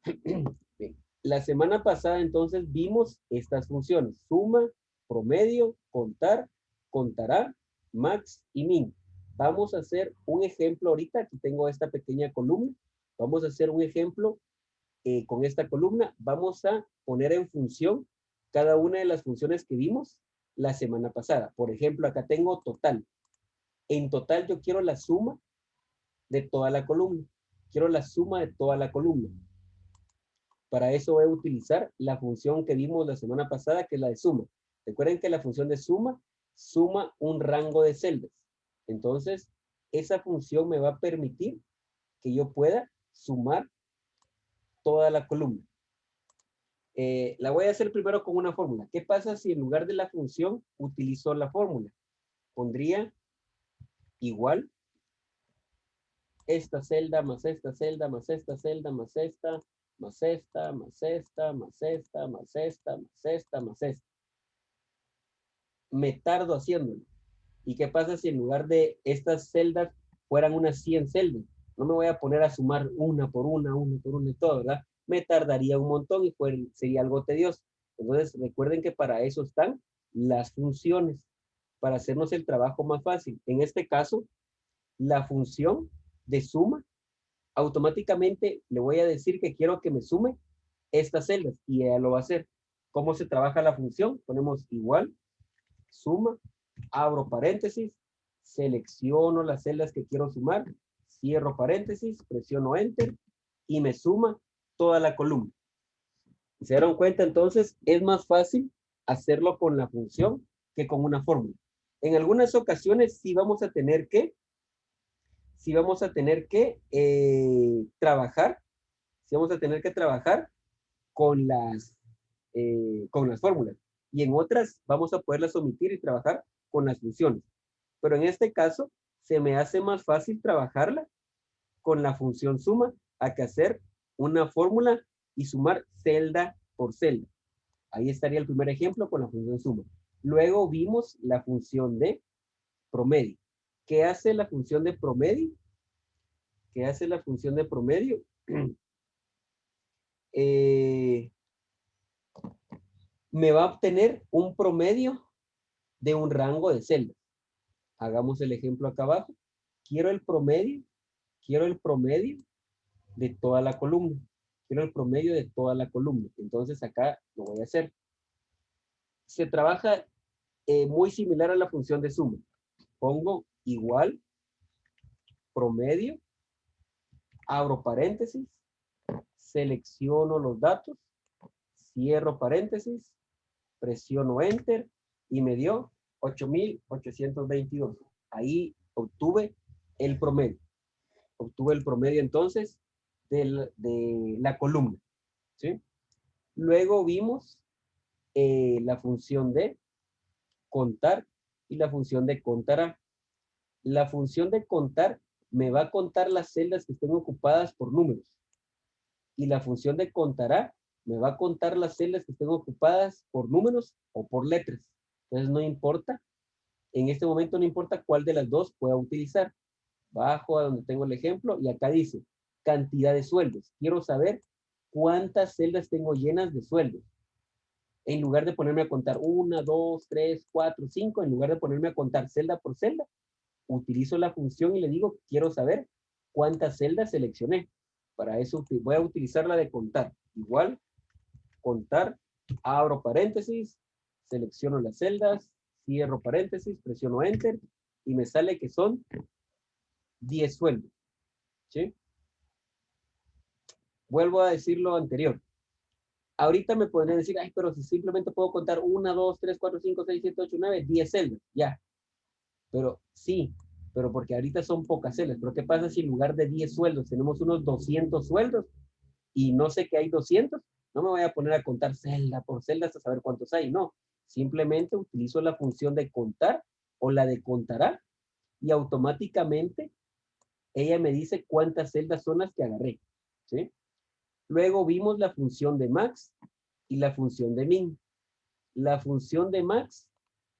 Bien. La semana pasada entonces vimos estas funciones: suma, promedio, contar, contará, max y min. Vamos a hacer un ejemplo ahorita. Aquí tengo esta pequeña columna. Vamos a hacer un ejemplo con esta columna. Vamos a poner en función cada una de las funciones que vimos la semana pasada. Por ejemplo, acá tengo total. En total yo quiero la suma de toda la columna. Quiero la suma de toda la columna. Para eso voy a utilizar la función que vimos la semana pasada, que es la de suma. Recuerden que la función de suma suma un rango de celdas. Entonces, esa función me va a permitir que yo pueda sumar toda la columna. La voy a hacer primero con una fórmula. ¿Qué pasa si en lugar de la función utilizo la fórmula? Pondría igual esta celda más esta celda más esta celda más esta más esta más esta más esta más esta más esta más esta. Me tardo haciéndolo. ¿Y qué pasa si en lugar de estas celdas fueran unas 100 celdas? No me voy a poner a sumar una por una y todo, ¿verdad? Me tardaría un montón y sería algo tedioso. Entonces, recuerden que para eso están las funciones, para hacernos el trabajo más fácil. En este caso, la función de suma, automáticamente le voy a decir que quiero que me sume estas celdas y ella lo va a hacer. ¿Cómo se trabaja la función? Ponemos igual, suma, abro paréntesis, selecciono las celdas que quiero sumar, cierro paréntesis, presiono enter y me suma toda la columna. ¿Se dieron cuenta? Entonces es más fácil hacerlo con la función que con una fórmula. En algunas ocasiones sí vamos a tener que trabajar, sí vamos a tener que trabajar con las fórmulas. Y en otras vamos a poderlas omitir y trabajar con las funciones. Pero en este caso, se me hace más fácil trabajarla con la función suma a que hacer una fórmula y sumar celda por celda. Ahí estaría el primer ejemplo con la función suma. Luego vimos la función de promedio. ¿Qué hace la función de promedio? ¿Qué hace la función de promedio? Me va a obtener un promedio de un rango de celdas. Hagamos el ejemplo acá abajo. Quiero el promedio de toda la columna. Quiero el promedio de toda la columna. Entonces acá lo voy a hacer. Se trabaja muy similar a la función de suma. Pongo igual, promedio, abro paréntesis, selecciono los datos, cierro paréntesis, presiono enter y me dio 8,822. Ahí obtuve el promedio. Obtuve el promedio entonces de la columna. ¿Sí? Luego vimos la función de contar y la función de contará. La función de contar me va a contar las celdas que estén ocupadas por números. Y la función de contará me va a contar las celdas que estén ocupadas por números o por letras. Entonces no importa, en este momento no importa cuál de las dos pueda utilizar. Bajo a donde tengo el ejemplo y acá dice cantidad de sueldos. Quiero saber cuántas celdas tengo llenas de sueldos. En lugar de ponerme a contar 1, 2, 3, 4, 5, en lugar de ponerme a contar celda por celda, utilizo la función y le digo, quiero saber cuántas celdas seleccioné. Para eso voy a utilizar la de contar. Igual, contar, abro paréntesis, selecciono las celdas, cierro paréntesis, presiono enter y me sale que son 10 sueldos. ¿Sí? Vuelvo a decir lo anterior. Ahorita me podrían decir, ay, pero si simplemente puedo contar 1, 2, 3, 4, 5, 6, 7, 8, 9, 10 celdas. Ya. Pero sí, pero porque ahorita son pocas celdas. Pero ¿qué pasa si en lugar de 10 sueldos tenemos unos 200 sueldos y no sé que hay 200? No me voy a poner a contar celda por celda hasta saber cuántos hay. No, simplemente utilizo la función de contar o la de contará y automáticamente ella me dice cuántas celdas son las que agarré. ¿Sí? Luego vimos la función de max y la función de min. La función de max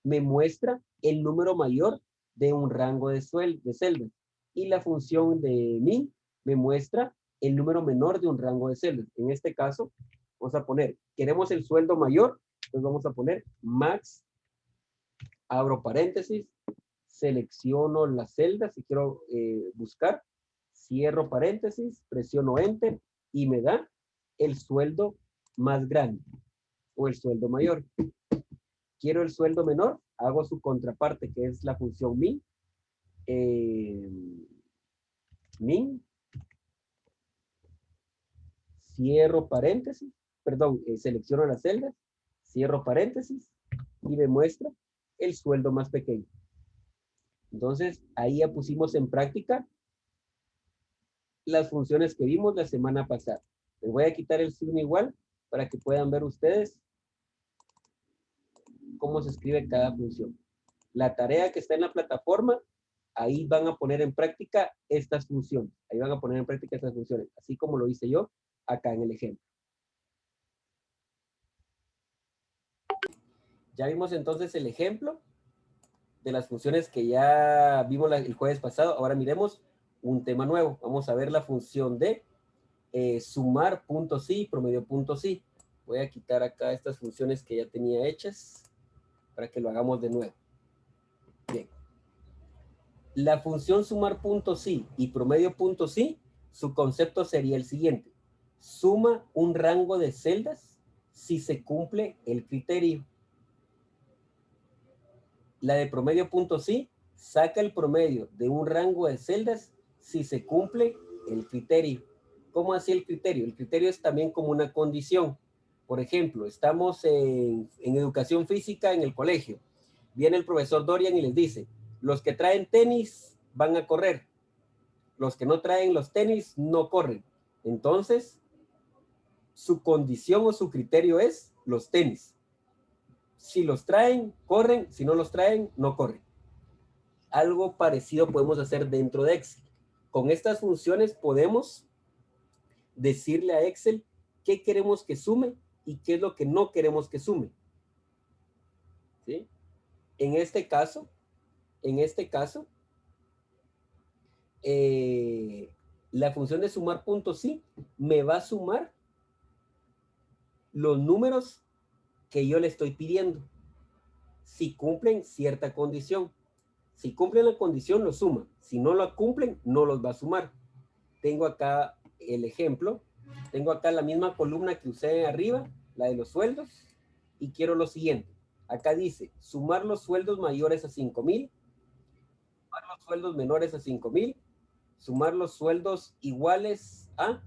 me muestra el número mayor de un rango de celdas. Y la función de min me muestra el número menor de un rango de celdas. En este caso, vamos a poner, queremos el sueldo mayor, entonces vamos a poner max, abro paréntesis, selecciono las celdas si quiero buscar, cierro paréntesis, presiono enter y me da el sueldo más grande o el sueldo mayor. Quiero el sueldo menor, hago su contraparte que es la función min, cierro paréntesis, perdón, selecciono las celdas, cierro paréntesis y me muestra el sueldo más pequeño. Entonces, ahí ya pusimos en práctica las funciones que vimos la semana pasada. Les voy a quitar el signo igual para que puedan ver ustedes cómo se escribe cada función. La tarea que está en la plataforma, ahí van a poner en práctica estas funciones. Ahí van a poner en práctica estas funciones, así como lo hice yo acá en el ejemplo. Ya vimos entonces el ejemplo de las funciones que ya vimos el jueves pasado. Ahora miremos un tema nuevo. Vamos a ver la función de sumar punto sí, promedio punto sí. Voy a quitar acá estas funciones que ya tenía hechas para que lo hagamos de nuevo. Bien. La función sumar punto sí y promedio punto sí, su concepto sería el siguiente. Suma un rango de celdas si se cumple el criterio. La de promedio punto sí saca el promedio de un rango de celdas si se cumple el criterio. ¿Cómo así el criterio? El criterio es también como una condición. Por ejemplo, estamos en educación física en el colegio. Viene el profesor Dorian y les dice, los que traen tenis van a correr. Los que no traen los tenis no corren. Entonces, su condición o su criterio es los tenis. Si los traen, corren. Si no los traen, no corren. Algo parecido podemos hacer dentro de Excel. Con estas funciones podemos decirle a Excel qué queremos que sume y qué es lo que no queremos que sume. ¿Sí? En este caso, la función de sumar puntos sí me va a sumar los números que yo le estoy pidiendo si cumplen cierta condición. Si cumplen la condición, lo suma. Si no lo cumplen, no los va a sumar. Tengo acá el ejemplo. Tengo acá la misma columna que usé arriba, la de los sueldos, y quiero lo siguiente. Acá dice, sumar los sueldos mayores a 5,000, sumar los sueldos menores a 5,000, sumar los sueldos iguales a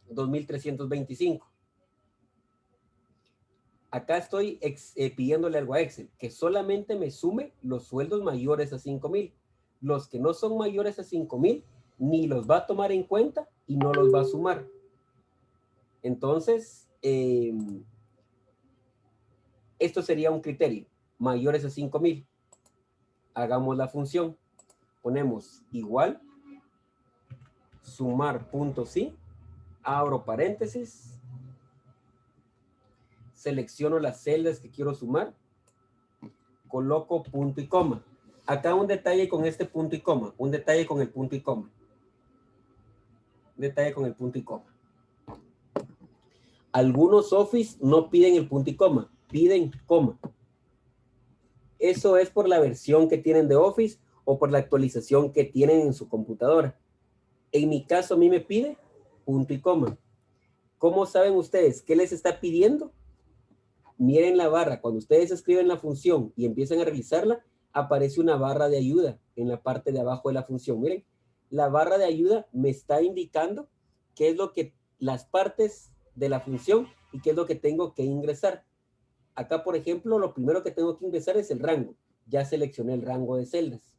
2,325. Acá estoy pidiéndole algo a Excel, que solamente me sume los sueldos mayores a 5,000. Los que no son mayores a 5,000, ni los va a tomar en cuenta y no los va a sumar. Entonces, esto sería un criterio, mayores a 5,000. Hagamos la función. Ponemos igual, sumar punto sí, abro paréntesis, selecciono las celdas que quiero sumar, coloco punto y coma. Acá un detalle con este punto y coma, un detalle con el punto y coma. Un detalle con el punto y coma. Algunos Office no piden el punto y coma, piden coma. Eso es por la versión que tienen de Office o por la actualización que tienen en su computadora. En mi caso, a mí me pide punto y coma. ¿Cómo saben ustedes qué les está pidiendo? Miren la barra. Cuando ustedes escriben la función y empiezan a realizarla, aparece una barra de ayuda en la parte de abajo de la función. Miren, la barra de ayuda me está indicando qué es lo que las partes de la función y qué es lo que tengo que ingresar. Acá, por ejemplo, lo primero que tengo que ingresar es el rango. Ya seleccioné el rango de celdas.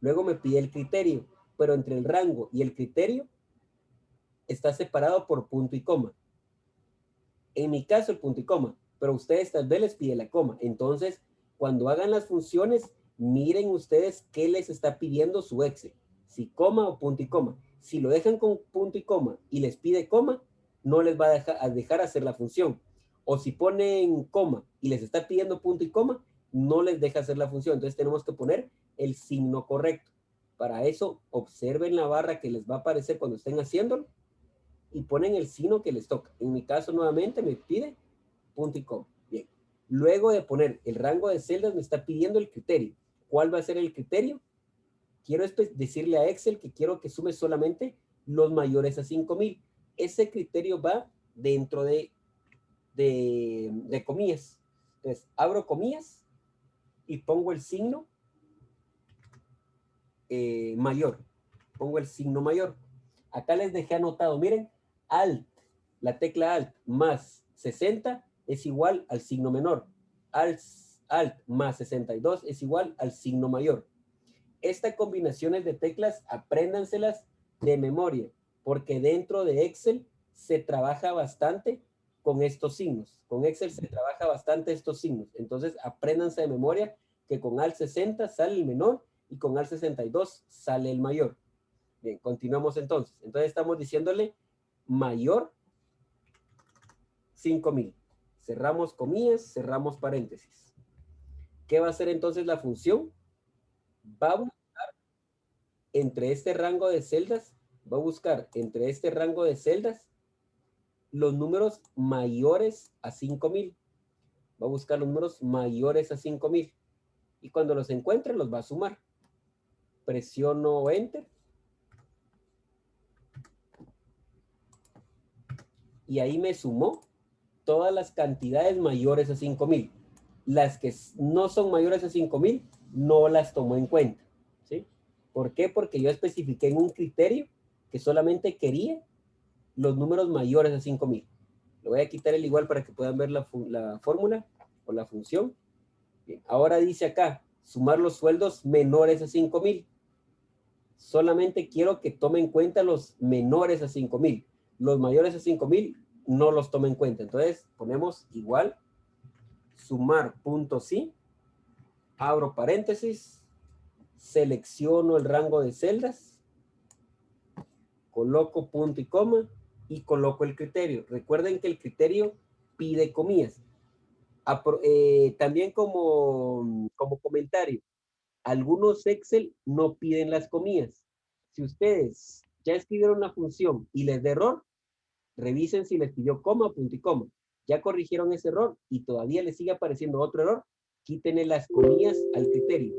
Luego me pide el criterio, pero entre el rango y el criterio está separado por punto y coma. En mi caso, el punto y coma, pero ustedes tal vez les pide la coma. Entonces, cuando hagan las funciones, miren ustedes qué les está pidiendo su Excel. Si coma o punto y coma. Si lo dejan con punto y coma y les pide coma, no les va a dejar hacer la función. O si ponen coma y les está pidiendo punto y coma, no les deja hacer la función. Entonces tenemos que poner el signo correcto. Para eso, observen la barra que les va a aparecer cuando estén haciéndolo y ponen el signo que les toca. En mi caso, nuevamente, me pide punto y coma. Bien. Luego de poner el rango de celdas, me está pidiendo el criterio. ¿Cuál va a ser el criterio? Quiero decirle a Excel que quiero que sume solamente los mayores a 5,000. Ese criterio va dentro de comillas. Entonces, abro comillas y pongo el signo mayor. Pongo el signo mayor. Acá les dejé anotado, miren, Alt, la tecla Alt más 60 es igual al signo menor. Alt más 62 es igual al signo mayor. Estas combinaciones de teclas, apréndanselas de memoria, porque dentro de Excel se trabaja bastante con estos signos. Con Excel se trabaja bastante estos signos. Entonces, apréndanse de memoria que con Alt 60 sale el menor y con Alt 62 sale el mayor. Bien, continuamos entonces. Entonces, estamos diciéndole mayor 5,000. Cerramos comillas, cerramos paréntesis. ¿Qué va a hacer entonces la función? Va a buscar entre este rango de celdas, va a buscar entre este rango de celdas los números mayores a 5,000. Va a buscar los números mayores a 5,000. Y cuando los encuentre, los va a sumar. Presiono Enter. Y ahí me sumó todas las cantidades mayores a 5,000. Las que no son mayores a 5,000, no las tomó en cuenta. ¿Sí? ¿Por qué? Porque yo especifiqué en un criterio que solamente quería los números mayores a 5,000. Le voy a quitar el igual para que puedan ver la fórmula o la función. Bien. Ahora dice acá, sumar los sueldos menores a 5,000. Solamente quiero que tome en cuenta los menores a 5,000. Los mayores a 5,000 no los tome en cuenta. Entonces ponemos igual, sumar punto sí, abro paréntesis, selecciono el rango de celdas, coloco punto y coma y coloco el criterio. Recuerden que el criterio pide comillas. También como comentario, algunos Excel no piden las comillas. Si ustedes ya escribieron la función y les da error, revisen si les pidió coma, punto y coma. Ya corrigieron ese error y todavía les sigue apareciendo otro error, quítenle las comillas al criterio.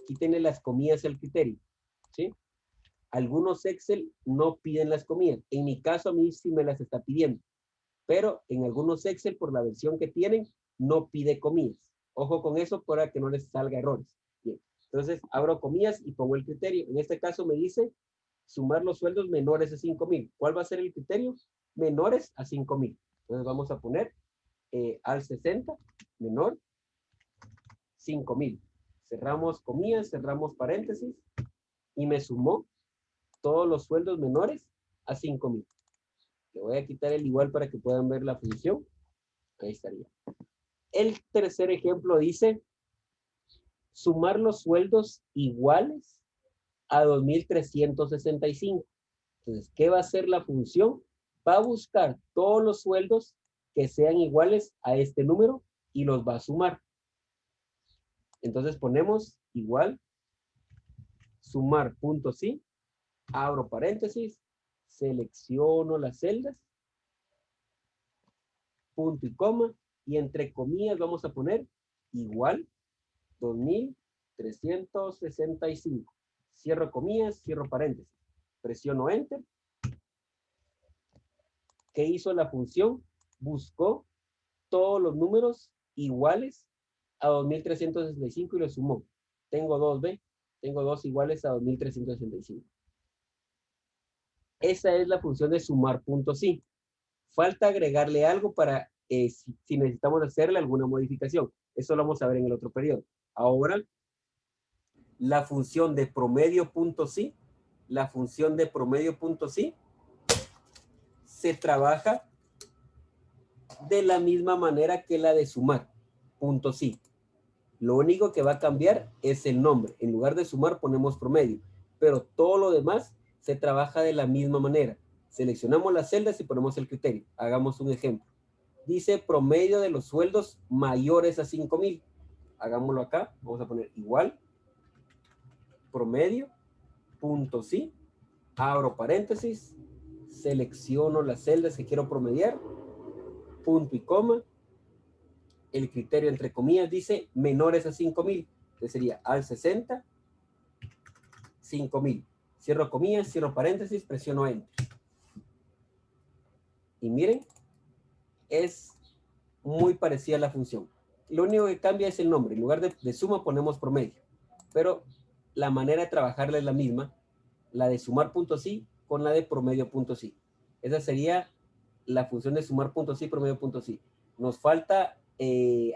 Quítenle las comillas al criterio. ¿Sí? Algunos Excel no piden las comillas. En mi caso, a mí sí me las está pidiendo. Pero en algunos Excel, por la versión que tienen, no pide comillas. Ojo con eso para que no les salga errores. Bien. Entonces, abro comillas y pongo el criterio. En este caso me dice sumar los sueldos menores a 5,000. ¿Cuál va a ser el criterio? Menores a 5,000. Entonces vamos a poner al 60, menor, 5,000. Cerramos comillas, cerramos paréntesis y me sumó todos los sueldos menores a 5,000. Le voy a quitar el igual para que puedan ver la función. Ahí estaría. El tercer ejemplo dice sumar los sueldos iguales a 2,365. Entonces, ¿qué va a hacer la función? Va a buscar todos los sueldos que sean iguales a este número y los va a sumar. Entonces ponemos igual, sumar punto sí, abro paréntesis, selecciono las celdas, punto y coma, y entre comillas vamos a poner igual 2,365. Cierro comillas, cierro paréntesis. Presiono Enter. ¿Qué hizo la función? Buscó todos los números iguales a 2,365 y los sumó. Tengo dos, ¿ve? Tengo dos iguales a 2,365. Esa es la función de sumar punto sí. Falta agregarle algo para si necesitamos hacerle alguna modificación. Eso lo vamos a ver en el otro periodo. Ahora, la función de promedio punto sí, la función de promedio punto sí se trabaja de la misma manera que la de sumar punto sí. Lo único que va a cambiar es el nombre. En lugar de sumar ponemos promedio, pero todo lo demás se trabaja de la misma manera. Seleccionamos las celdas y ponemos el criterio. Hagamos un ejemplo. Dice promedio de los sueldos mayores a 5,000. Hagámoslo acá. Vamos a poner igual. Promedio. Punto sí. Abro paréntesis. selecciono las celdas que quiero promediar, punto y coma. El criterio entre comillas dice menores a 5,000, que sería al 60, 5,000. Cierro comillas, cierro paréntesis, presiono Enter. Y miren, es muy parecida a la función. Lo único que cambia es el nombre. En lugar de suma ponemos promedio. Pero la manera de trabajarla es la misma. La de sumar puntos sí con la de promedio puntos sí. Esa sería la función de sumar puntos sí, promedio puntos sí. Nos falta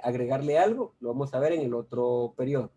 agregarle algo. Lo vamos a ver en el otro periodo.